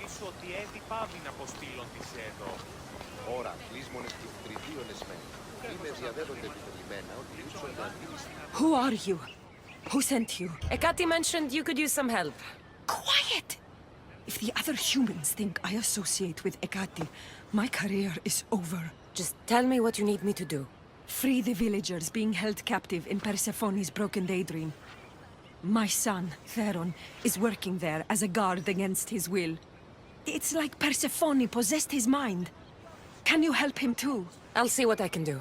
εξασφαλίσω ότι έδι πάβει να αποστείλουν τις εδώ. Ώρα, κλείσμονες του τριτίων εσμένων. Είμαι διαδέδονται επιτελημένα ότι ούσονται αντίληστοι. Who are you? Who sent you? Ekati mentioned you could use some help. Quiet! If the other humans think I associate with Ekati, my career is over. Just tell me what you need me to do. Free the villagers being held captive in Persephone's broken daydream. My son, Theron, is working there as a guard against his will. It's like Persephone possessed his mind. Can you help him too? I'll see what I can do.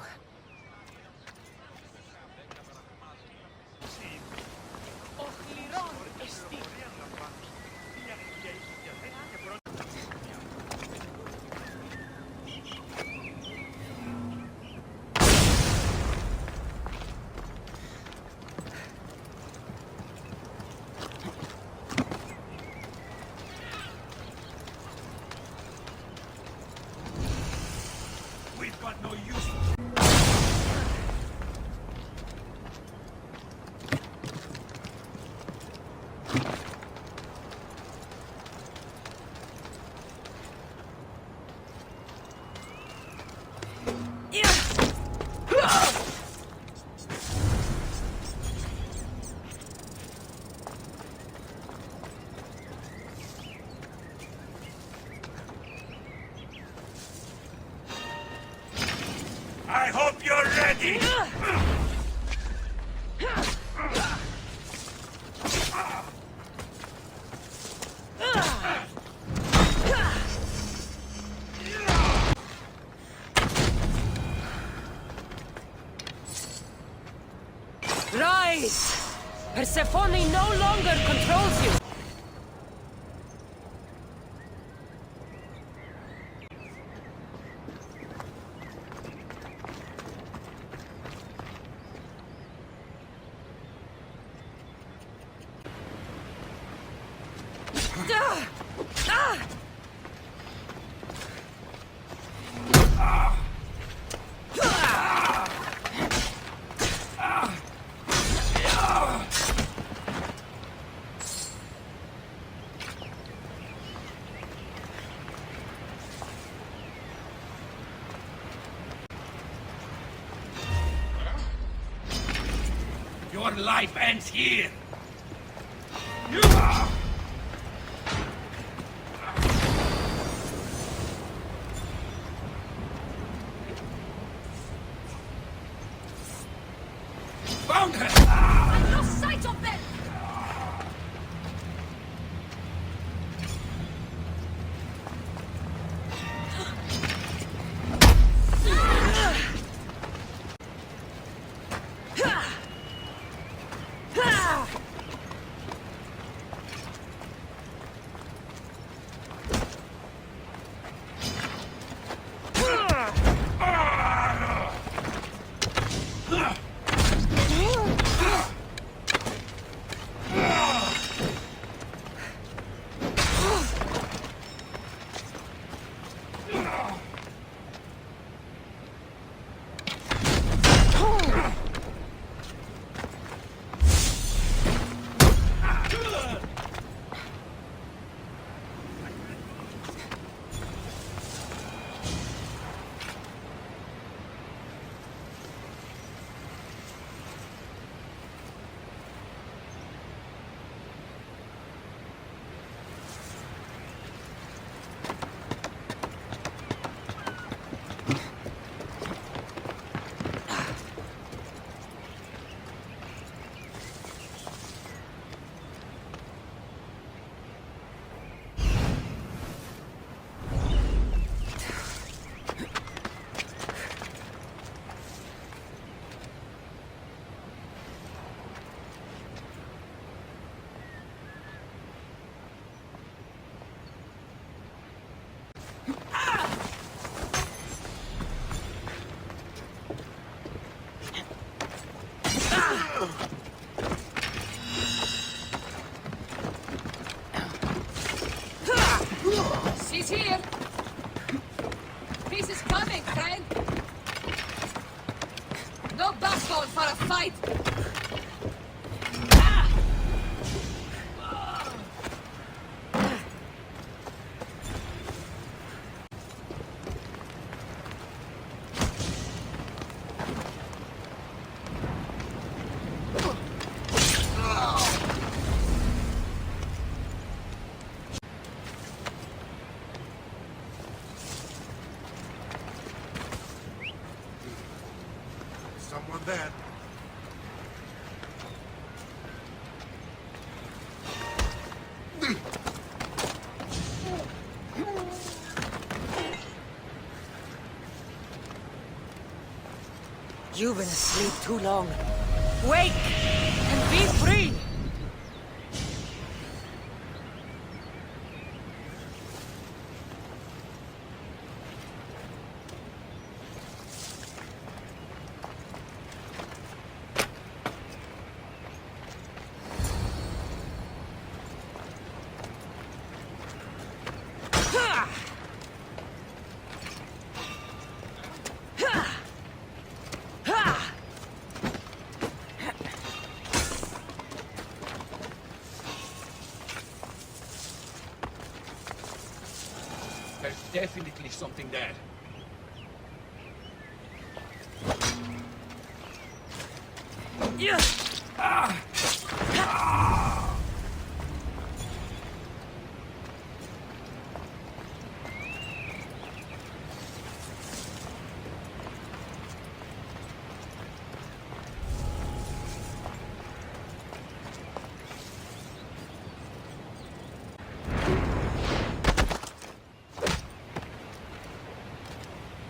I hope you're ready! Rise! Persephone no longer controls you! Your life ends here! Found her! I've lost sight of them! She's here! Peace is coming, friend! No backbone for a fight! You've been asleep too long. Wake and be free! There's definitely something there.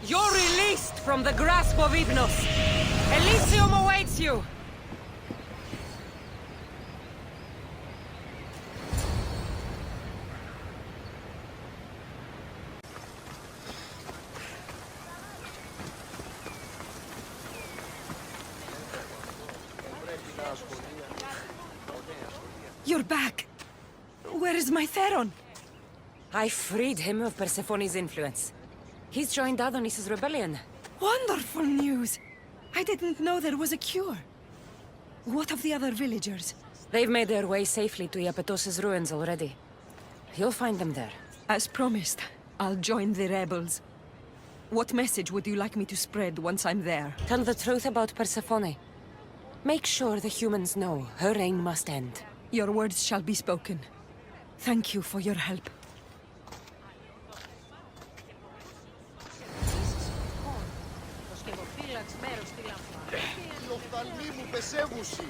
You're released from the grasp of Hypnos. Elysium awaits you! You're back. Where is my Theron? I freed him of Persephone's influence. He's joined Adonis's rebellion. Wonderful news. I didn't know there was a cure. What of the other villagers? They've made their way safely to Iapetos' ruins already. You'll find them there. As promised, I'll join the rebels. What message would you like me to spread once I'm there? Tell the truth about Persephone. Make sure the humans know her reign must end. Your words shall be spoken. Thank you for your help. Η οφθαλμή μου πεσεύουση.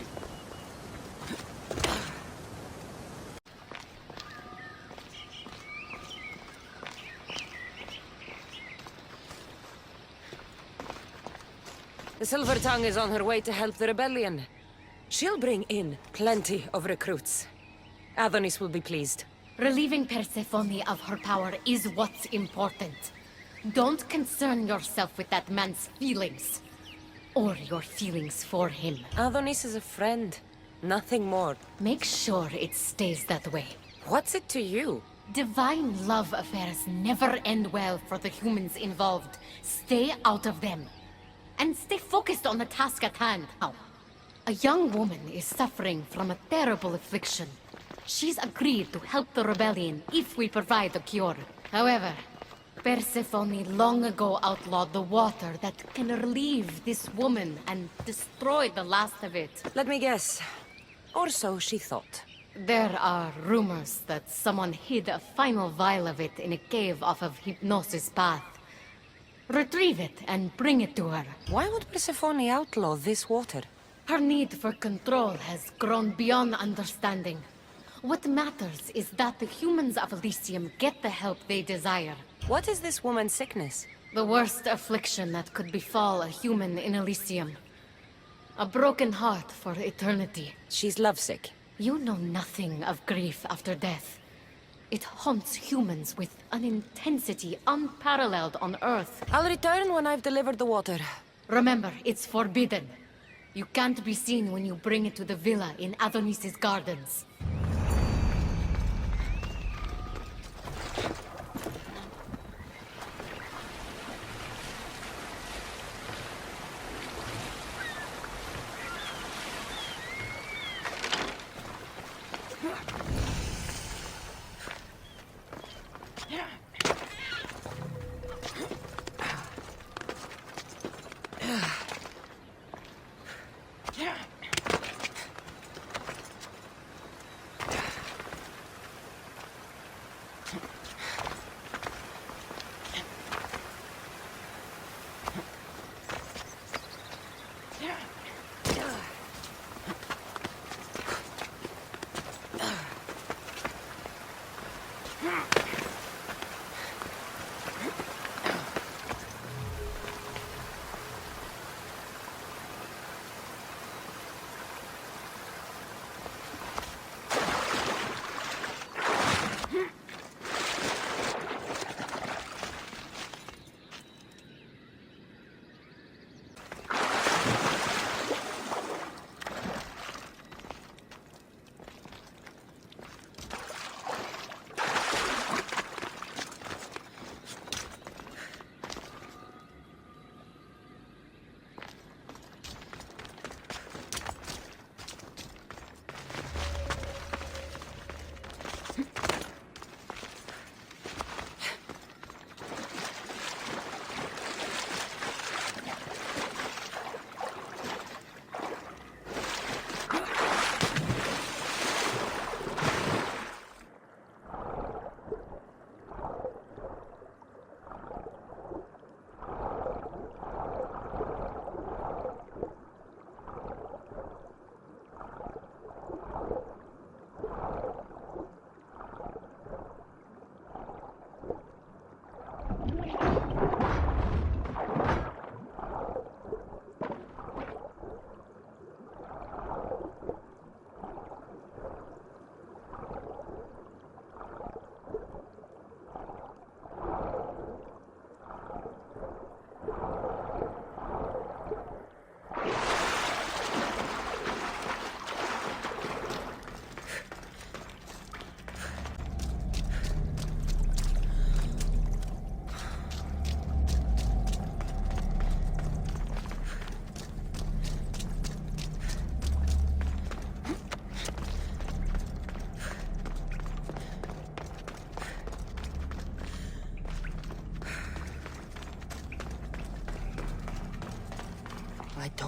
The Silver Tongue is on her way to help the rebellion. She'll bring in plenty of recruits. Adonis will be pleased. Relieving Persephone of her power is what's important. Don't concern yourself with that man's feelings. Or your feelings for him. Adonis is a friend, nothing more. Make sure it stays that way. What's it to you? Divine love affairs never end well for the humans involved. Stay out of them. And stay focused on the task at hand. Now, a young woman is suffering from a terrible affliction. She's agreed to help the rebellion if we provide the cure. However, Persephone long ago outlawed the water that can relieve this woman and destroy the last of it. Let me guess. Or so she thought. There are rumors that someone hid a final vial of it in a cave off of Hypnosis' path. Retrieve it and bring it to her. Why would Persephone outlaw this water? Her need for control has grown beyond understanding. What matters is that the humans of Elysium get the help they desire. What is this woman's sickness? The worst affliction that could befall a human in Elysium. A broken heart for eternity. She's lovesick. You know nothing of grief after death. It haunts humans with an intensity unparalleled on Earth. I'll return when I've delivered the water. Remember, it's forbidden. You can't be seen when you bring it to the villa in Adonis's gardens.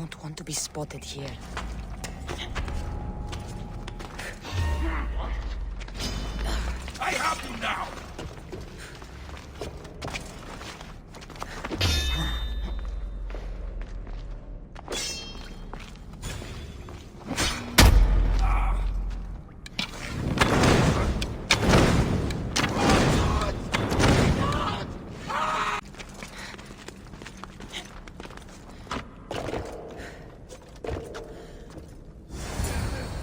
don't want to be spotted here. I have you now!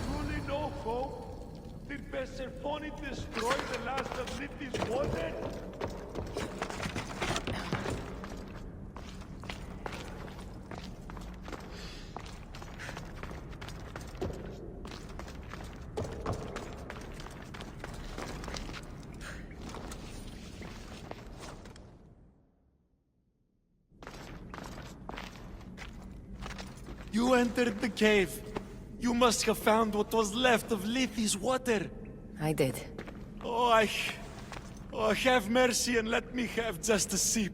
Truly no hope? Did Persephone destroy the last of Lethes water? You entered the cave. You must have found what was left of Lethes water. I did. Oh, have mercy and let me have just a sip.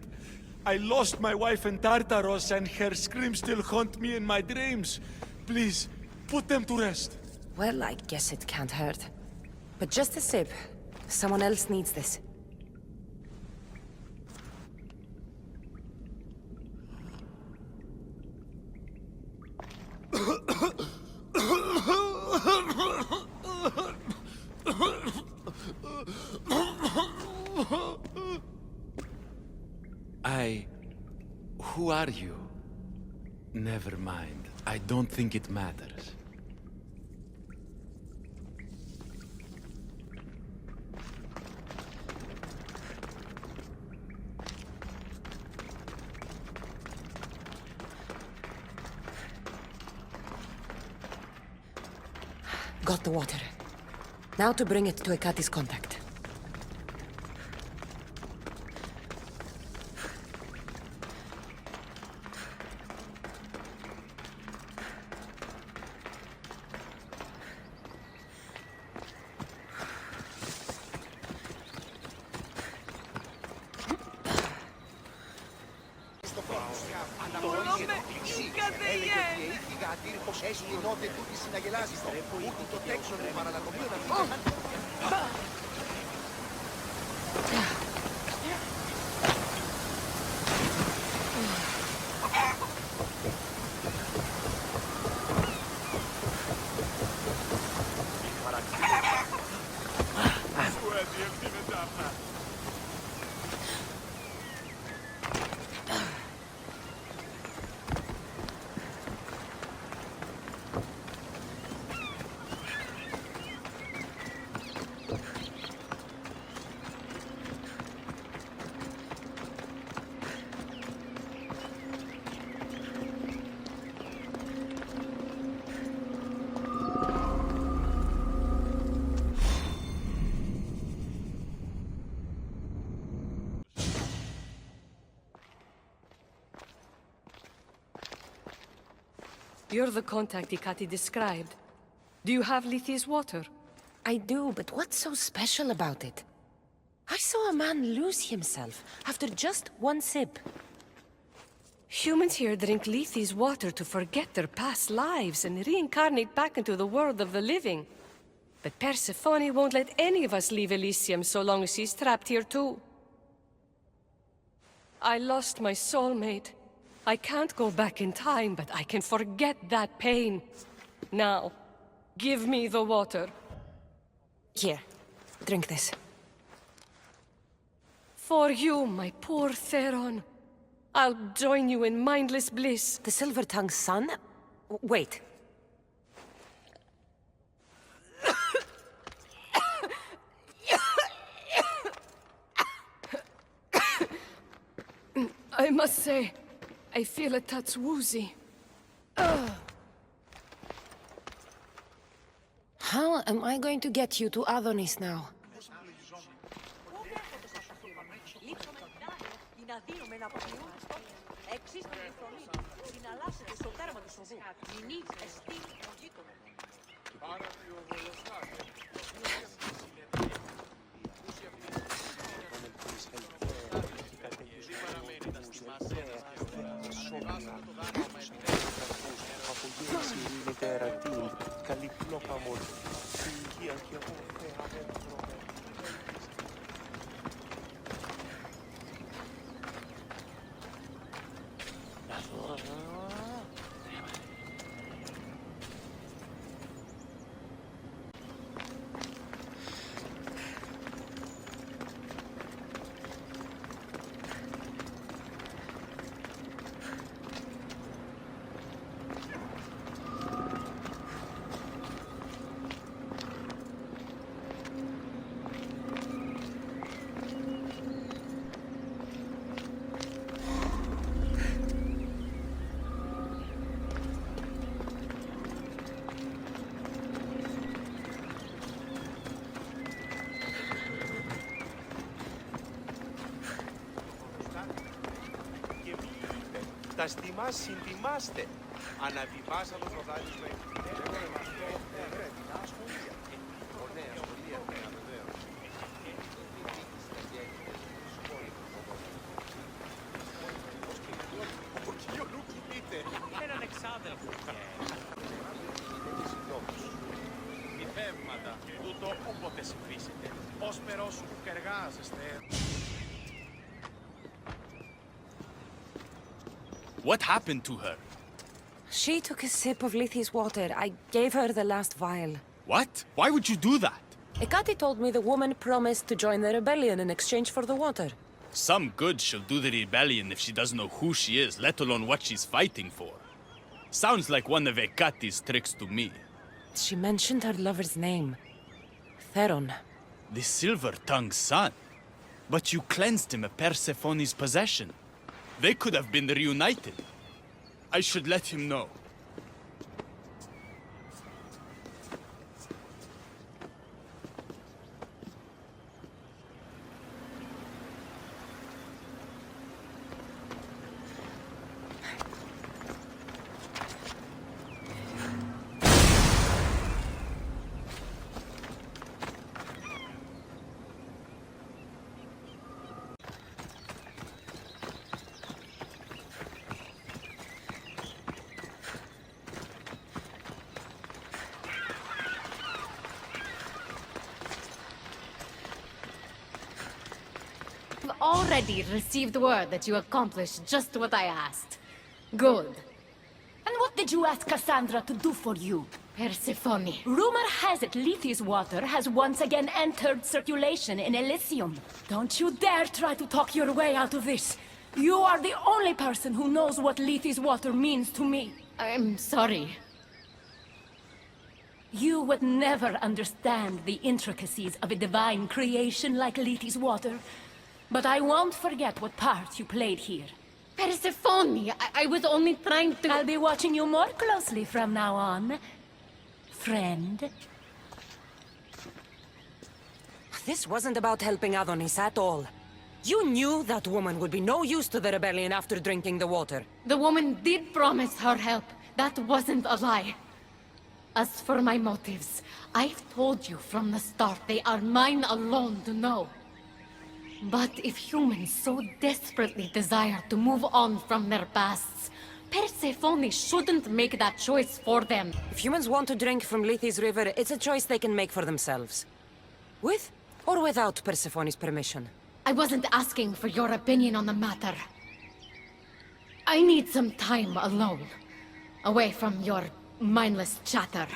I lost my wife in Tartaros and her screams still haunt me in my dreams. Please, put them to rest. Well, I guess it can't hurt. But just a sip. Someone else needs this. Who are you? Never mind. I don't think it matters. Got the water. Now to bring it to Hekate's contact. You're the contact Hekate described. Do you have Lethes water? I do, but what's so special about it? I saw a man lose himself after just one sip. Humans here drink Lethes water to forget their past lives and reincarnate back into the world of the living. But Persephone won't let any of us leave Elysium so long as she's trapped here too. I lost my soulmate. I can't go back in time, but I can forget that pain. Now, give me the water. Here, drink this. For you, my poor Theron. I'll join you in mindless bliss. The Silver-Tongue's son? Wait. I must say, I feel a touch woozy. How am I going to get you to Adonis now? καλή πλόκα μόνο. Στην υγεία και εγώ Θεά δεν τρώμε. Τα στιμάς συντιμάστε. Αναβιβάσαλος ο δάλης με Έναν εξάδελφο. Μηδεύματα. Τούτο όποτε συμφρίσετε. Ως περόσου που εργάζεστε. What happened to her? She took a sip of Lethi's water. I gave her the last vial. What? Why would you do that? Ekati told me the woman promised to join the rebellion in exchange for the water. Some good she'll do the rebellion if she doesn't know who she is, let alone what she's fighting for. Sounds like one of Ekati's tricks to me. She mentioned her lover's name. Theron. The silver-tongued son. But you cleansed him of Persephone's possession. They could have been reunited. I should let him know. I've already received word that you accomplished just what I asked. Good. And what did you ask Cassandra to do for you? Persephone. Rumor has it Lethi's water has once again entered circulation in Elysium. Don't you dare try to talk your way out of this. You are the only person who knows what Lethi's water means to me. I'm sorry. You would never understand the intricacies of a divine creation like Lethi's water. But I won't forget what part you played here. Persephone, I was only trying to... I'll be watching you more closely from now on, friend. This wasn't about helping Adonis at all. You knew that woman would be no use to the rebellion after drinking the water. The woman did promise her help. That wasn't a lie. As for my motives, I've told you from the start they are mine alone to know. But if humans so desperately desire to move on from their pasts, Persephone shouldn't make that choice for them. If humans want to drink from Lethi's river, it's a choice they can make for themselves. With or without Persephone's permission. I wasn't asking for your opinion on the matter. I need some time alone, away from your mindless chatter.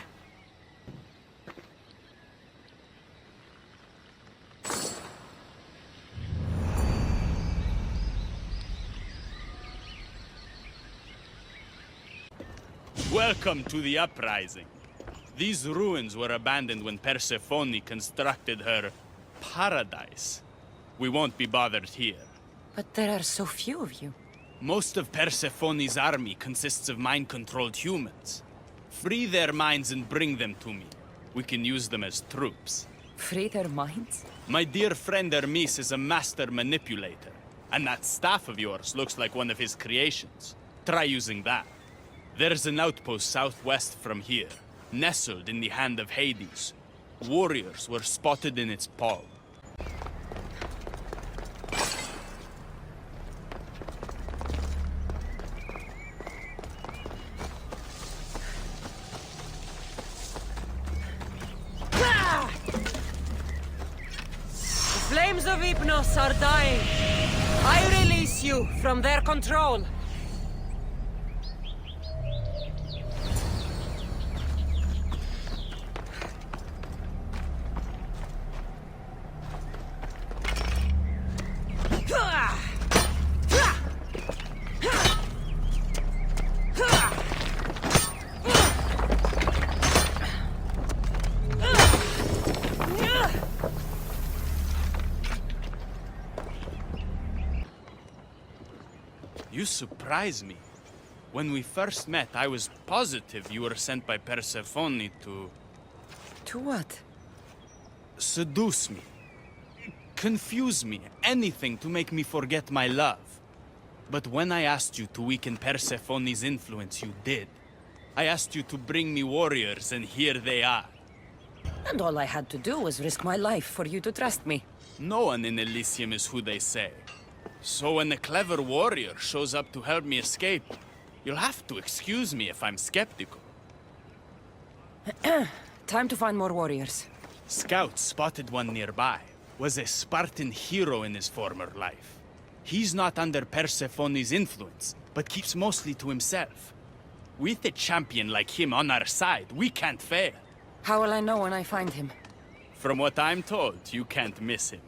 Welcome to the uprising. These ruins were abandoned when Persephone constructed her paradise. We won't be bothered here. But there are so few of you. Most of Persephone's army consists of mind-controlled humans. Free their minds and bring them to me. We can use them as troops. Free their minds? My dear friend Hermes is a master manipulator. And that staff of yours looks like one of his creations. Try using that. There's an outpost southwest from here, nestled in the hand of Hades. Warriors were spotted in its palm. Dreams of Hypnos are dying. I release you from their control. You surprise me. When we first met, I was positive you were sent by Persephone to... To what? seduce me. Confuse me. Anything to make me forget my love. But when I asked you to weaken Persephone's influence, you did. I asked you to bring me warriors, and here they are. And all I had to do was risk my life for you to trust me. No one in Elysium is who they say. So when a clever warrior shows up to help me escape, you'll have to excuse me if I'm skeptical. Time to find more warriors. Scouts spotted one nearby. Was a Spartan hero in his former life. He's not under Persephone's influence, but keeps mostly to himself. With a champion like him on our side, we can't fail. How will I know when I find him? From what I'm told, you can't miss him.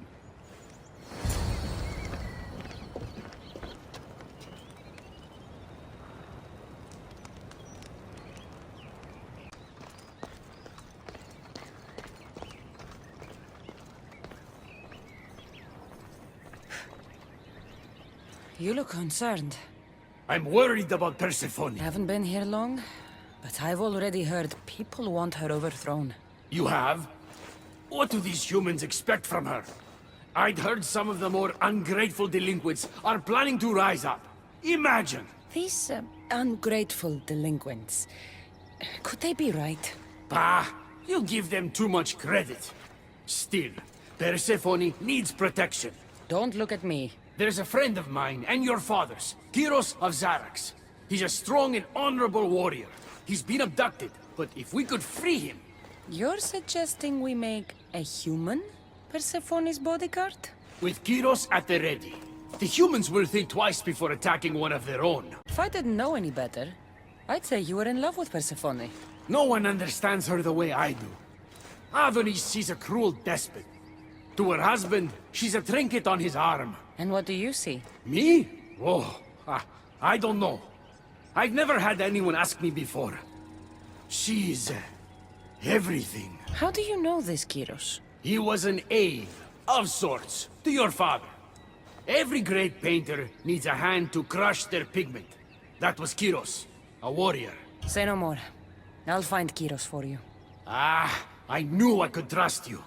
You look concerned. I'm worried about Persephone. Haven't been here long, but I've already heard people want her overthrown. You have? What do these humans expect from her? I'd heard some of the more ungrateful delinquents are planning to rise up. Imagine! These ungrateful delinquents, could they be right? Bah! You give them too much credit. Still, Persephone needs protection. Don't look at me. There's a friend of mine and your father's, Kyros of Xarax. He's a strong and honorable warrior. He's been abducted, but if we could free him... You're suggesting we make a human Persephone's bodyguard? With Kyros at the ready, the humans will think twice before attacking one of their own. If I didn't know any better, I'd say you were in love with Persephone. No one understands her the way I do. Adonis, she's a cruel despot. To her husband, she's a trinket on his arm. And what do you see? Me? Oh, I don't know. I've never had anyone ask me before. She's... everything. How do you know this, Kyros? He was an aide, of sorts, to your father. Every great painter needs a hand to crush their pigment. That was Kyros, a warrior. Say no more. I'll find Kyros for you. Ah, I knew I could trust you.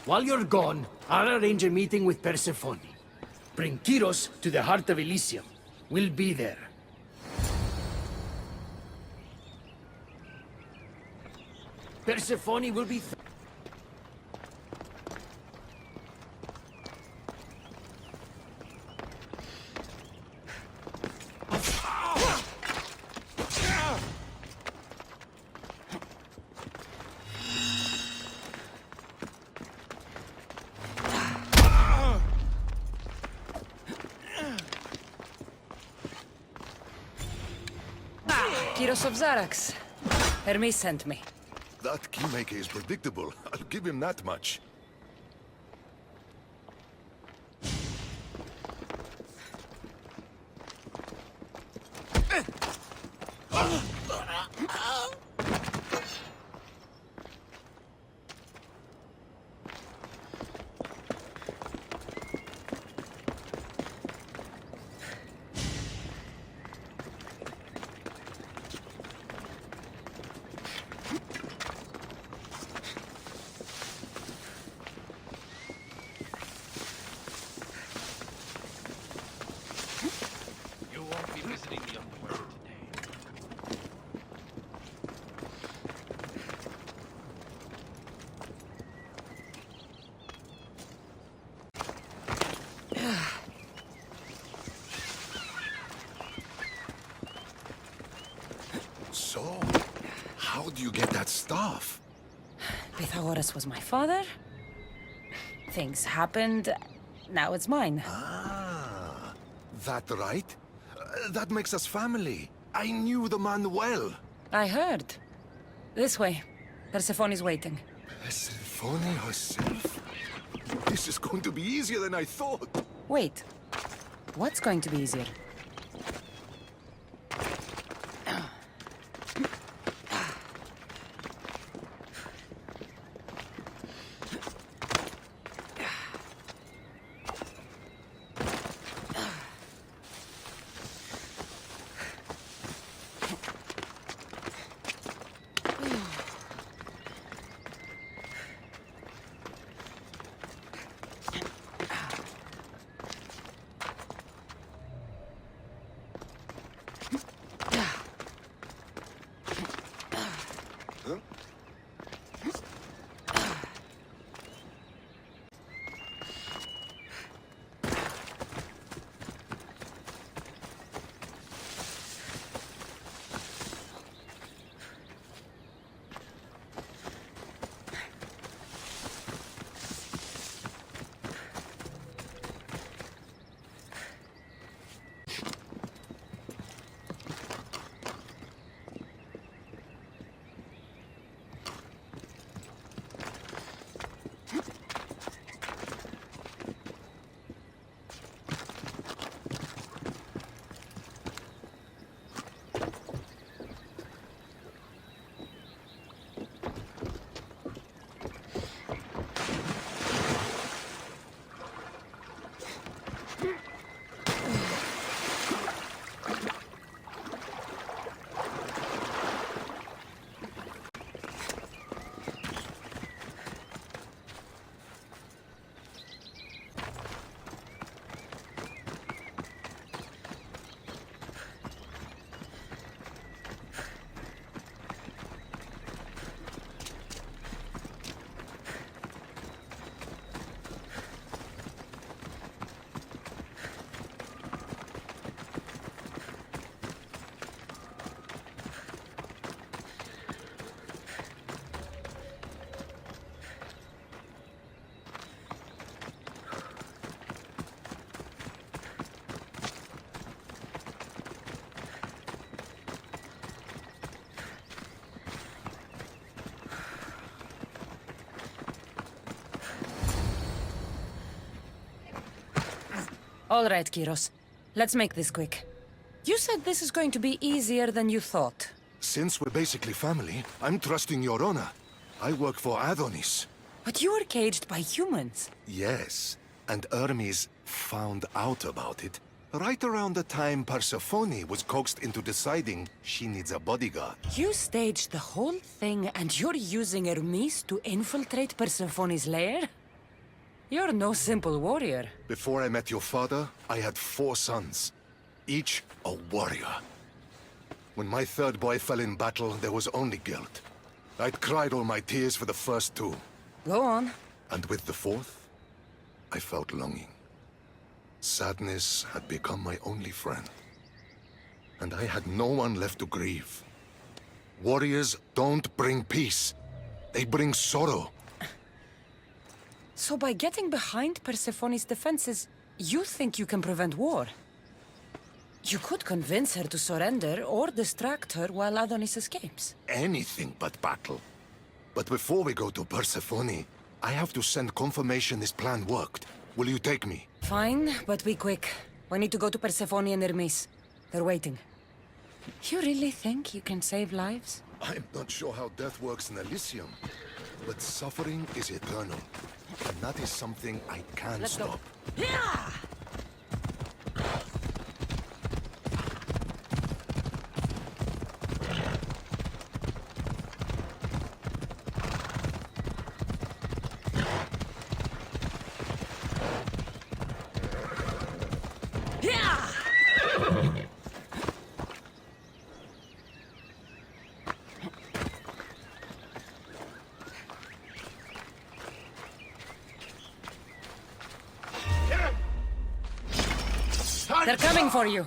While you're gone, I'll arrange a meeting with Persephone. Bring Kyros to the heart of Elysium. We'll be there. Persephone will be... Kyros of Xarax. Hermes sent me. That keymaker is predictable. I'll give him that much. So, how do you get that staff? Pythagoras was my father. things happened. Now it's mine. Ah, that right? That makes us family. I knew the man well. I heard. This way. Persephone's waiting. Persephone herself? This is going to be easier than I thought. Wait. What's going to be easier? All right, Kyros. Let's make this quick. You said this is going to be easier than you thought. Since we're basically family, I'm trusting your honor. I work for Adonis. But you were caged by humans. Yes, and Hermes found out about it right around the time Persephone was coaxed into deciding she needs a bodyguard. You staged the whole thing and you're using Hermes to infiltrate Persephone's lair? You're no simple warrior. Before I met your father, I had 4 sons, each a warrior. When my third boy fell in battle, there was only guilt. I'd cried all my tears for the first 2. Go on. And with the 4th, I felt longing. Sadness had become my only friend. And I had no one left to grieve. Warriors don't bring peace. They bring sorrow. So by getting behind Persephone's defenses, you think you can prevent war? You could convince her to surrender or distract her while Adonis escapes. Anything but battle. But before we go to Persephone, I have to send confirmation this plan worked. Will you take me? Fine, but be quick. We need to go to Persephone and Hermes. They're waiting. You really think you can save lives? I'm not sure how death works in Elysium, but suffering is eternal. And that is something I can't stop. Yeah! They're coming for you.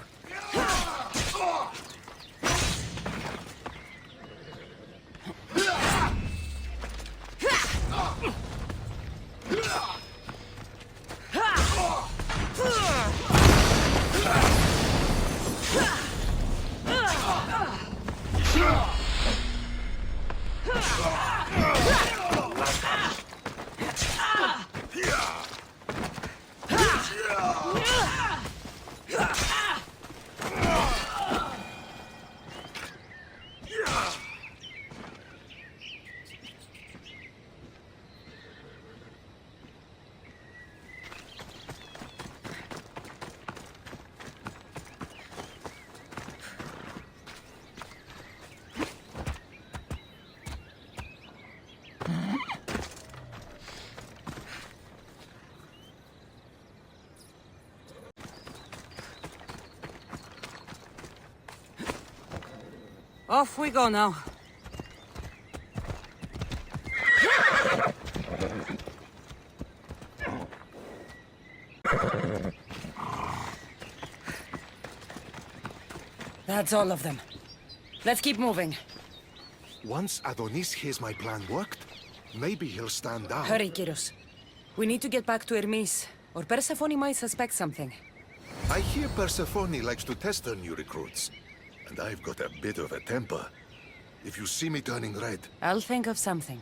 Off we go now. That's all of them. Let's keep moving. Once Adonis hears my plan worked, maybe he'll stand down. Hurry, Kyros. We need to get back to Hermes, or Persephone might suspect something. I hear Persephone likes to test her new recruits. And I've got a bit of a temper. If you see me turning red... I'll think of something.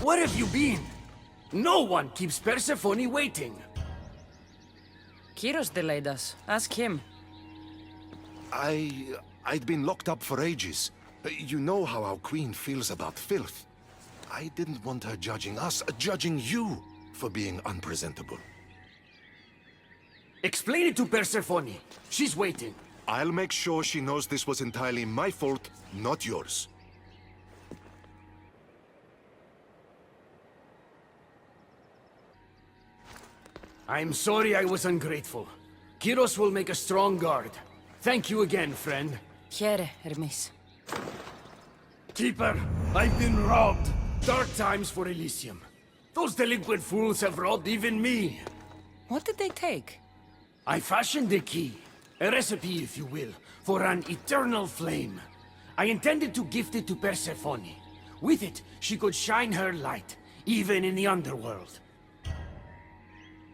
Where have you been? No one keeps Persephone waiting. Kyros delayed us. Ask him. I'd been locked up for ages. You know how our queen feels about filth. I didn't want her judging us, judging you for being unpresentable. Explain it to Persephone. She's waiting. I'll make sure she knows this was entirely my fault, not yours. I'm sorry I was ungrateful. Kyros will make a strong guard. Thank you again, friend. Here, Hermes. Keeper, I've been robbed. Dark times for Elysium. Those delinquent fools have robbed even me. What did they take? I fashioned a key, a recipe if you will, for an eternal flame. I intended to gift it to Persephone. With it, she could shine her light, even in the underworld.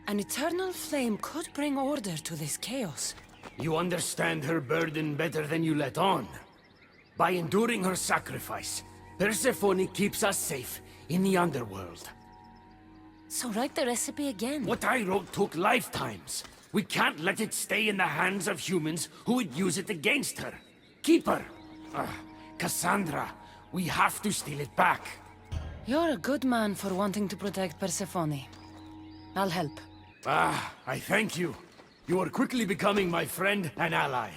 An eternal flame could bring order to this chaos. You understand her burden better than you let on. By enduring her sacrifice, Persephone keeps us safe in the underworld. So write the recipe again. What I wrote took lifetimes. We can't let it stay in the hands of humans who would use it against her. Keeper! Cassandra, we have to steal it back. You're a good man for wanting to protect Persephone. I'll help. I thank you. You are quickly becoming my friend and ally.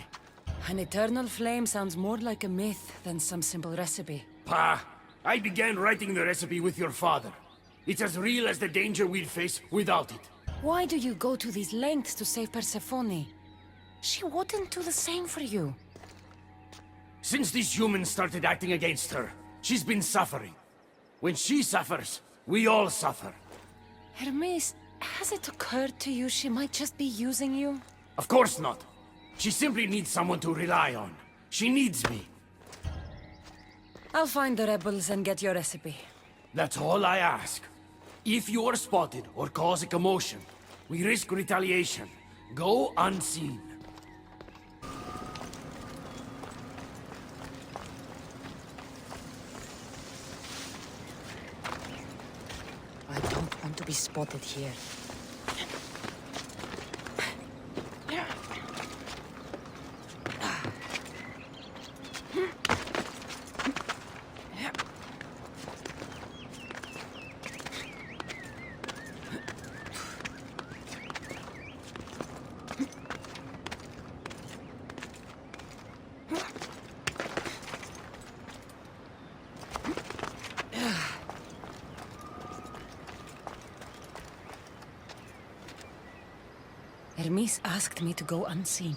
An eternal flame sounds more like a myth than some simple recipe. I began writing the recipe with your father. It's as real as the danger we'd face without it. Why do you go to these lengths to save Persephone? She wouldn't do the same for you. Since these humans started acting against her, she's been suffering. When she suffers, we all suffer. Hermes, has it occurred to you she might just be using you? Of course not. She simply needs someone to rely on. She needs me. I'll find the rebels and get your recipe. That's all I ask. If you are spotted or cause a commotion, we risk retaliation. Go unseen. I don't want to be spotted here. Hermes asked me to go unseen.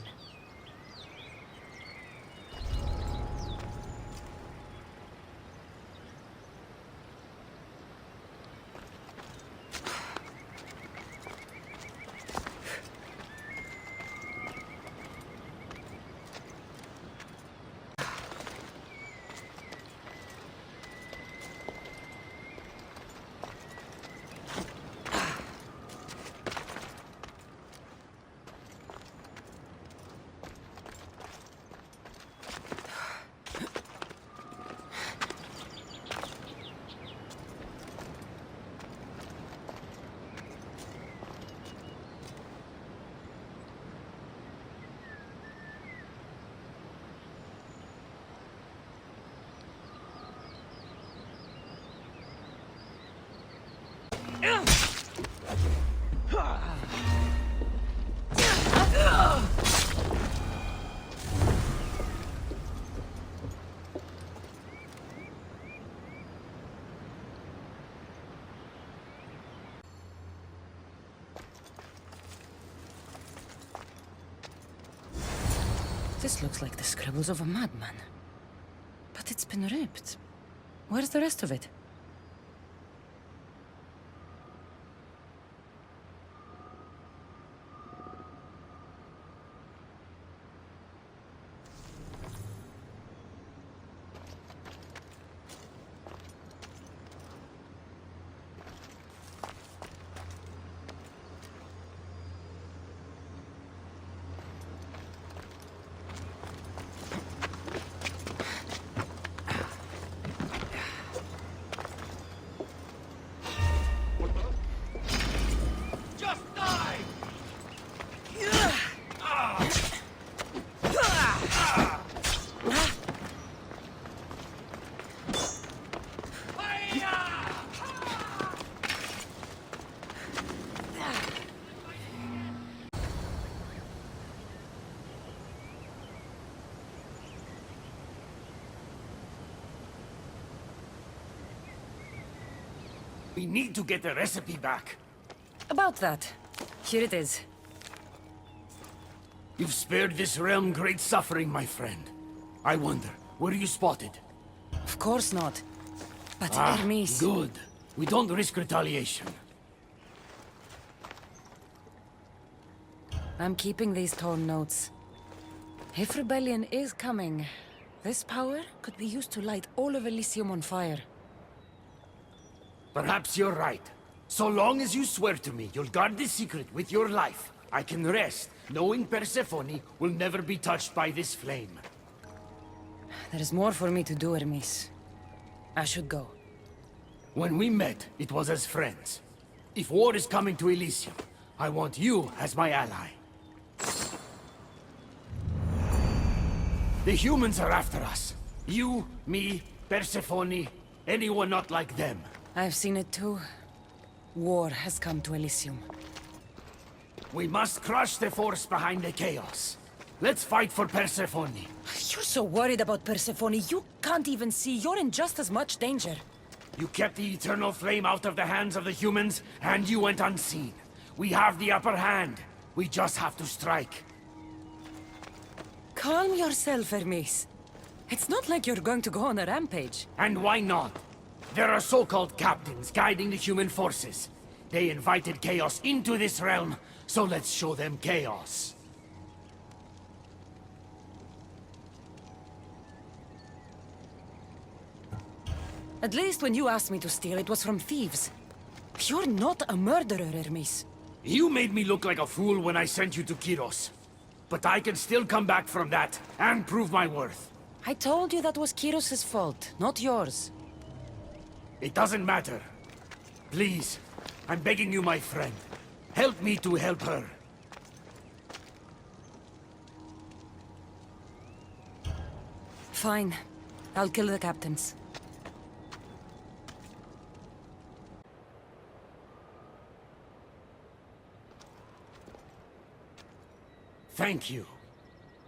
This looks like the scribbles of a madman. But it's been ripped. Where's the rest of it? We need to get the recipe back. About that. Here it is. You've spared this realm great suffering, my friend. I wonder, were you spotted? Of course not. But Hermes... Good. We don't risk retaliation. I'm keeping these torn notes. If rebellion is coming, this power could be used to light all of Elysium on fire. Perhaps you're right. So long as you swear to me you'll guard this secret with your life, I can rest, knowing Persephone will never be touched by this flame. There's more for me to do, Hermes. I should go. When we met, it was as friends. If war is coming to Elysium, I want you as my ally. The humans are after us. You, me, Persephone, anyone not like them. I've seen it too. War has come to Elysium. We must crush the force behind the chaos. Let's fight for Persephone. You're so worried about Persephone, you can't even see you're in just as much danger. You kept the eternal flame out of the hands of the humans, and you went unseen. We have the upper hand. We just have to strike. Calm yourself, Hermes. It's not like you're going to go on a rampage. And why not? There are so-called captains guiding the human forces. They invited chaos into this realm, so let's show them chaos. At least when you asked me to steal, it was from thieves. You're not a murderer, Hermes. You made me look like a fool when I sent you to Kyros. But I can still come back from that, and prove my worth. I told you that was Kyros' fault, not yours. It doesn't matter. Please, I'm begging you, my friend. Help me to help her. Fine. I'll kill the captains. Thank you.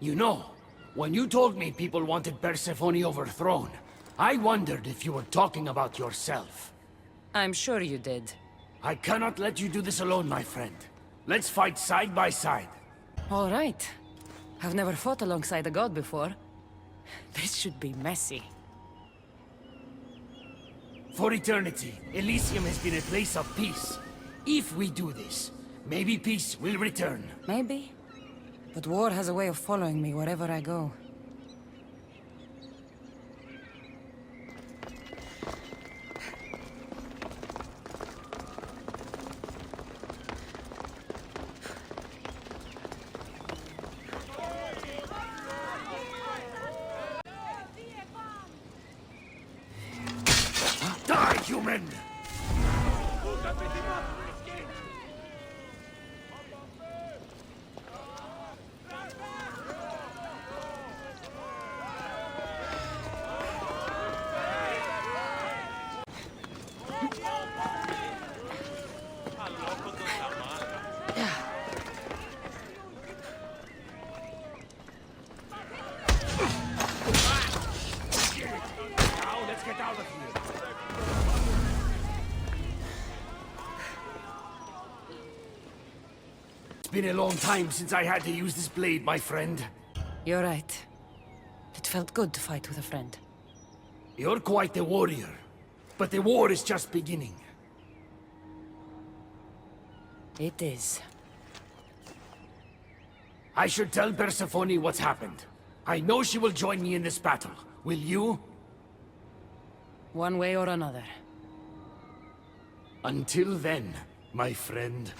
You know, when you told me people wanted Persephone overthrown, I wondered if you were talking about yourself. I'm sure you did. I cannot let you do this alone, my friend. Let's fight side by side. All right. I've never fought alongside a god before. This should be messy. For eternity, Elysium has been a place of peace. If we do this, maybe peace will return. Maybe. But war has a way of following me wherever I go. Die, human! Now, let's get out of here. It's been a long time since I had to use this blade, my friend. You're right. It felt good to fight with a friend. You're quite a warrior, but the war is just beginning. It is. I should tell Persephone what's happened. I know she will join me in this battle. Will you? One way or another. Until then, my friend.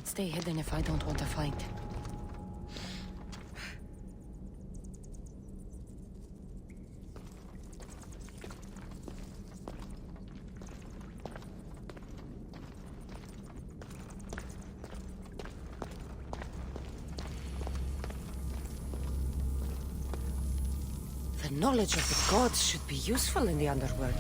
Stay hidden if I don't want to fight. The knowledge of the gods should be useful in the underworld.